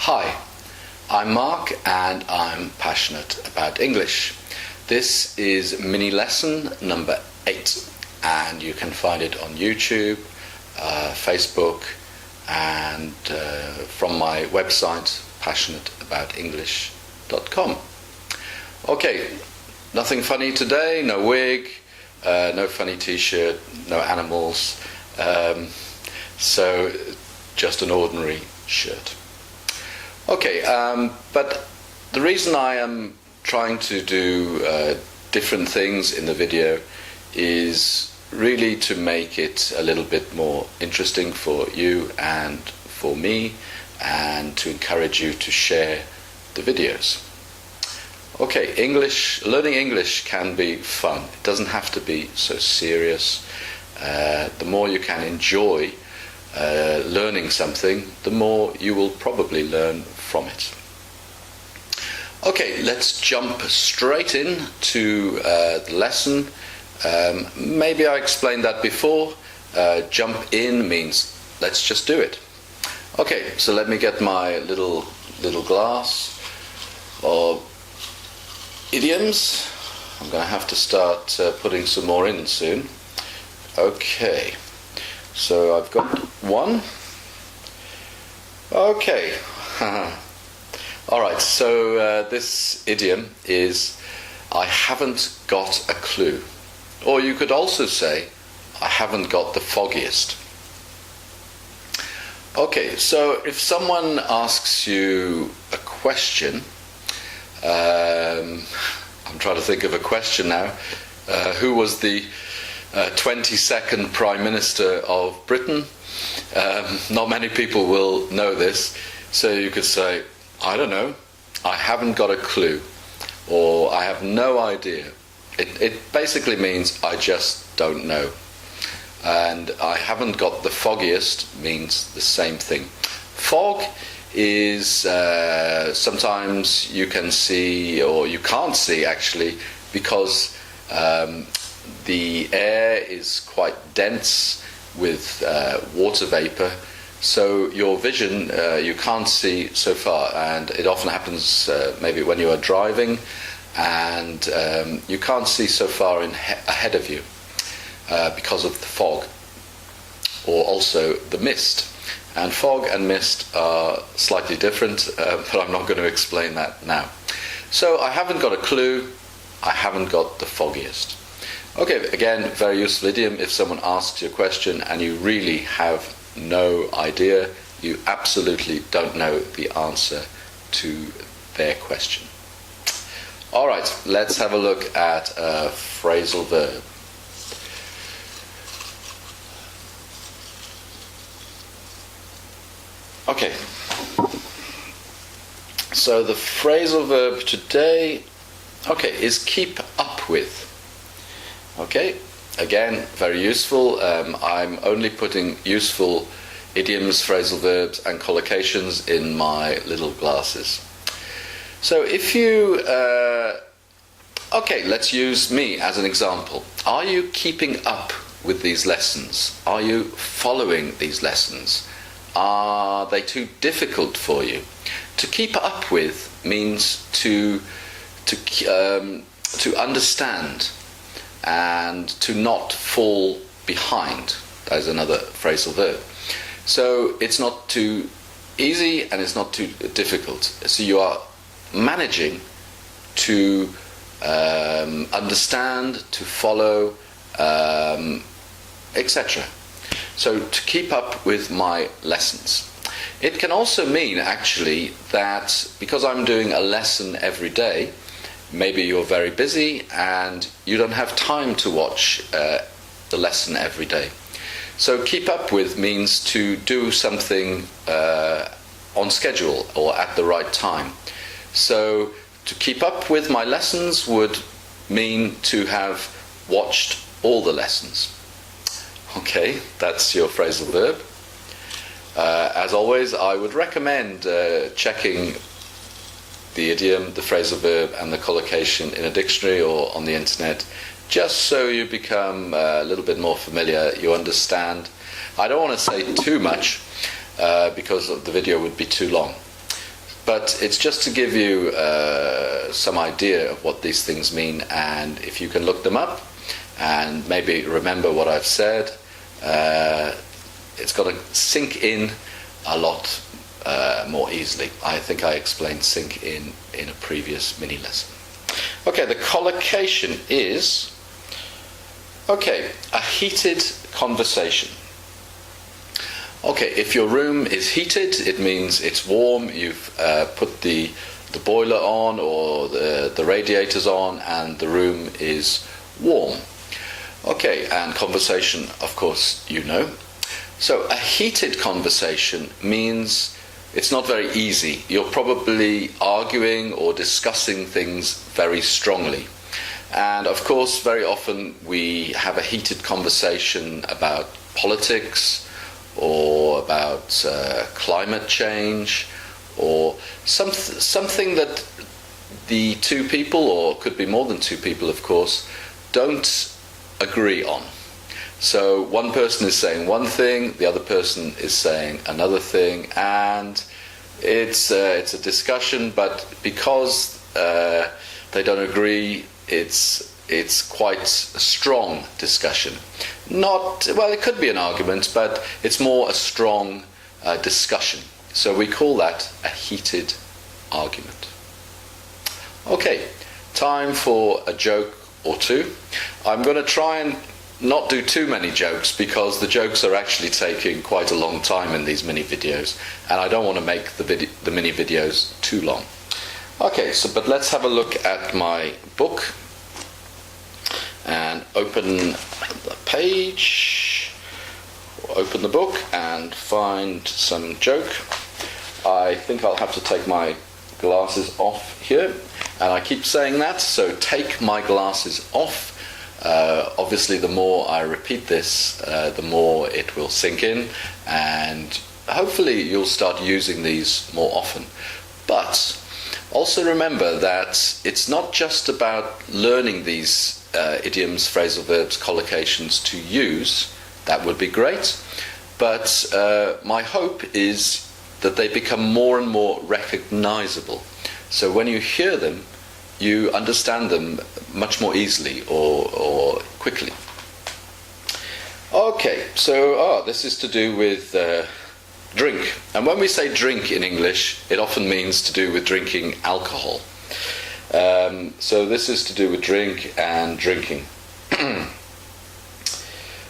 Hi, I'm Mark and I'm passionate about English. This is mini lesson number 8 and you can find it on YouTube, Facebook and from my website passionateboutenglish.com. Okay, nothing funny today, no wig, no funny t-shirt, no animals, so just an ordinary shirt. Okay, but the reason I am trying to do different things in the video is really to make it a little bit more interesting for you and for me, and to encourage you to share the videos. Okay, learning English can be fun. It doesn't have to be so serious. The more you can enjoy learning something, the more you will probably learn from it. Okay, let's jump straight in to the lesson. Maybe I explained that before. Jump in means let's just do it. Okay, so let me get my little glass of idioms. I'm going to have to start putting some more in soon. Okay, so I've got one. Okay. Alright, so this idiom is I haven't got a clue. Or you could also say I haven't got the foggiest. Okay, so if someone asks you a question, I'm trying to think of a question now. Who was the 22nd Prime Minister of Britain? Not many people will know this, so you could say, I don't know, I haven't got a clue, or I have no idea. It basically means I just don't know. And I haven't got the foggiest means the same thing. Fog is sometimes you can see, or you can't see actually, because the air is quite dense with water vapor, so your vision you can't see so far, and it often happens maybe when you are driving and you can't see so far ahead of you because of the fog, or also the mist. And fog and mist are slightly different, but I'm not going to explain that now. So I haven't got a clue, I haven't got the foggiest. Okay, again, very useful idiom if someone asks you a question and you really have no idea, you absolutely don't know the answer to their question. Alright, let's have a look at a phrasal verb. Okay, so the phrasal verb today, is keep up with. Okay, again, very useful. I'm only putting useful idioms, phrasal verbs and collocations in my little glasses. So if you, let's use me as an example. Are you keeping up with these lessons? Are you following these lessons? Are they too difficult for you? To keep up with means to understand and to not fall behind. That is another phrasal verb. So it's not too easy and it's not too difficult. So you are managing to understand, to follow, etc. So to keep up with my lessons. It can also mean actually that because I'm doing a lesson every day, maybe you're very busy and you don't have time to watch the lesson every day. So keep up with means to do something on schedule or at the right time. So to keep up with my lessons would mean to have watched all the lessons. Okay, that's your phrasal verb. As always, I would recommend checking the idiom, the phrasal verb and the collocation in a dictionary or on the internet, just so you become a little bit more familiar, you understand. I don't want to say too much because the video would be too long. but it's just to give you some idea of what these things mean, and if you can look them up and maybe remember what I've said, it's got to sink in a lot more easily. I think I explained sink in a previous mini lesson. Okay, the collocation is, okay, a heated conversation. Okay, if your room is heated, it means it's warm. You've put the boiler on or the radiators on, and the room is warm. Okay, and conversation, of course, you know. So a heated conversation means it's not very easy. You're probably arguing or discussing things very strongly. And of course, very often we have a heated conversation about politics, or about climate change, or something that the two people, or could be more than two people of course, don't agree on. So one person is saying one thing, the other person is saying another thing, and it's a discussion, but because they don't agree, it's quite a strong discussion. Well, it could be an argument, but it's more a strong discussion. So we call that a heated argument. Okay, time for a joke or two. I'm going to try and not do too many jokes, because the jokes are actually taking quite a long time in these mini videos, and I don't want to make the mini videos too long. Okay, but let's have a look at my book and open the page, open the book and find some joke. I think I'll have to take my glasses off here, and I keep saying that, so take my glasses off. Obviously the more I repeat this, the more it will sink in, and hopefully you'll start using these more often. But also remember that it's not just about learning these idioms, phrasal verbs, collocations to use. That would be great, but my hope is that they become more and more recognizable. So when you hear them, you understand them much more easily or quickly. Okay, so this is to do with drink. And when we say drink in English, it often means to do with drinking alcohol. So this is to do with drink and drinking.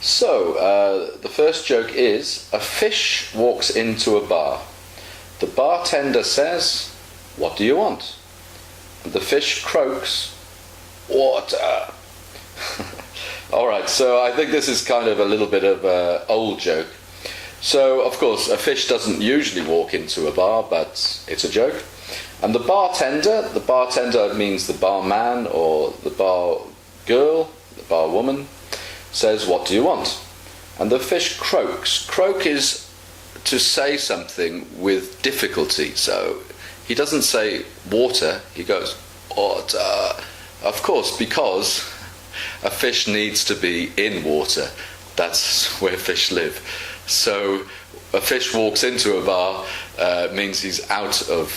So the first joke is, a fish walks into a bar. The bartender says, "What do you want?" And the fish croaks, "Water." Alright, so I think this is kind of a little bit of an old joke. So, of course, a fish doesn't usually walk into a bar, but it's a joke. And the bartender means the barman or the bar girl, the bar woman, says, "What do you want?" And the fish croaks. Croak is to say something with difficulty. So he doesn't say water, he goes, "Water." Of course, because a fish needs to be in water. That's where fish live. So a fish walks into a bar means he's out of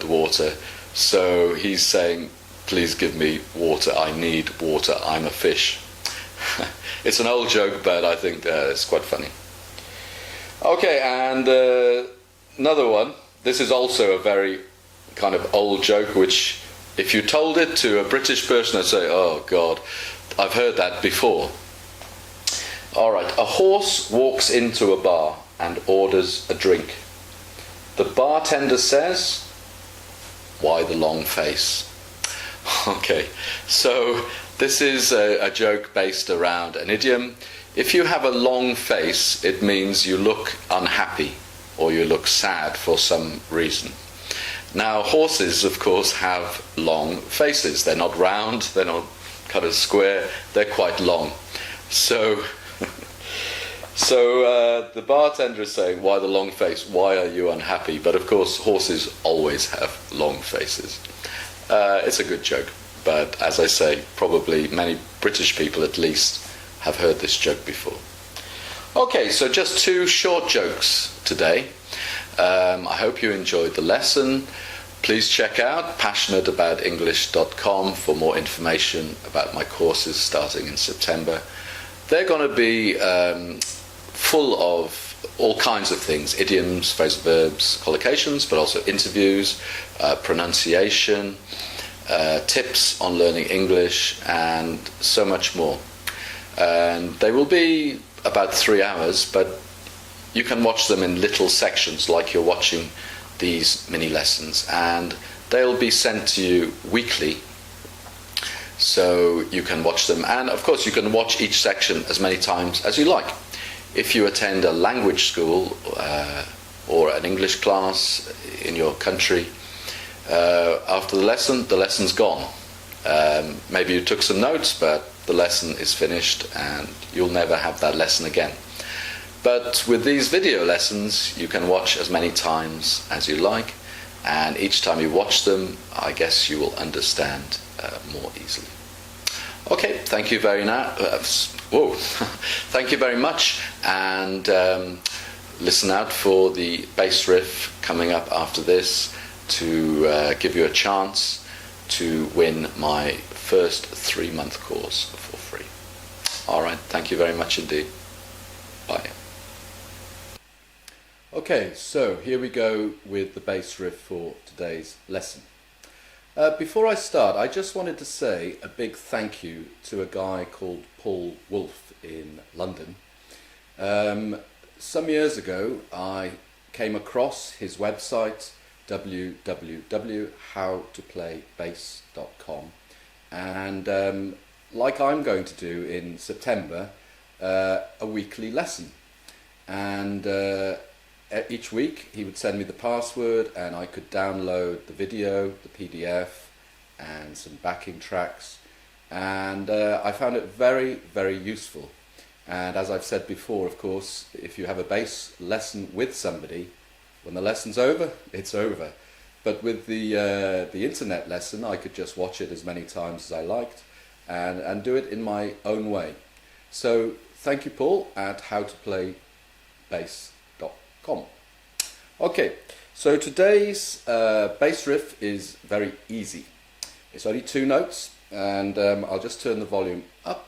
the water. So he's saying, "Please give me water. I need water. I'm a fish." It's an old joke, but I think it's quite funny. Okay, and another one. This is also a very kind of old joke, which if you told it to a British person, I'd say, "Oh God, I've heard that before." Alright, a horse walks into a bar and orders a drink. The bartender says, "Why the long face?" Okay, so this is a joke based around an idiom. If you have a long face, it means you look unhappy or you look sad for some reason. Now, horses, of course, have long faces. They're not round, they're not kind of square, they're quite long. So the bartender is saying, "Why the long face? Why are you unhappy?" But of course, horses always have long faces. It's a good joke, but as I say, probably many British people at least have heard this joke before. Okay, so just two short jokes today. I hope you enjoyed the lesson. Please check out passionateaboutenglish.com for more information about my courses starting in September. They're going to be full of all kinds of things: idioms, phrasal verbs, collocations, but also interviews, pronunciation, tips on learning English, and so much more. And they will be about 3 hours, but you can watch them in little sections like you're watching these mini lessons, and they'll be sent to you weekly, so you can watch them. And of course you can watch each section as many times as you like. If you attend a language school or an English class in your country, after the lesson's gone. Maybe you took some notes, but the lesson is finished and you'll never have that lesson again. But with these video lessons, you can watch as many times as you like, and each time you watch them, I guess you will understand more easily. Okay, thank you very thank you very much, and listen out for the bass riff coming up after this to give you a chance to win my first 3-month course for free. All right, thank you very much indeed. Bye. Okay, so here we go with the bass riff for today's lesson. Before I start, I just wanted to say a big thank you to a guy called Paul Wolfe in London. Some years ago, I came across his website, www.howtoplaybass.com, and like I'm going to do in September, a weekly lesson. And each week he would send me the password and I could download the video, the PDF, and some backing tracks, and I found it very, very useful. And as I've said before, of course, if you have a bass lesson with somebody, when the lesson's over, it's over. But with the internet lesson, I could just watch it as many times as I liked and do it in my own way. So thank you, Paul, at howtoplaybass.com. Okay, so today's bass riff is very easy. It's only 2 notes, and I'll just turn the volume up,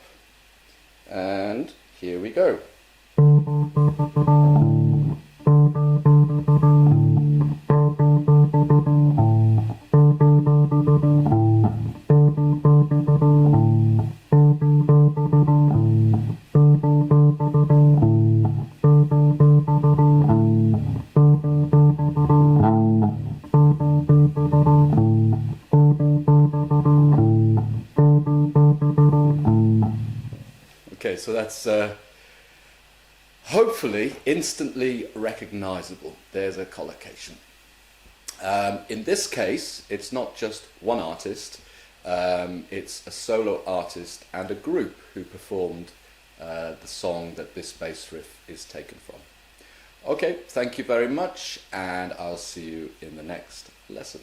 and here we go. Okay, so that's hopefully instantly recognizable. There's a collocation. In this case, it's not just one artist, it's a solo artist and a group who performed the song that this bass riff is taken from. Okay, thank you very much, and I'll see you in the next lesson.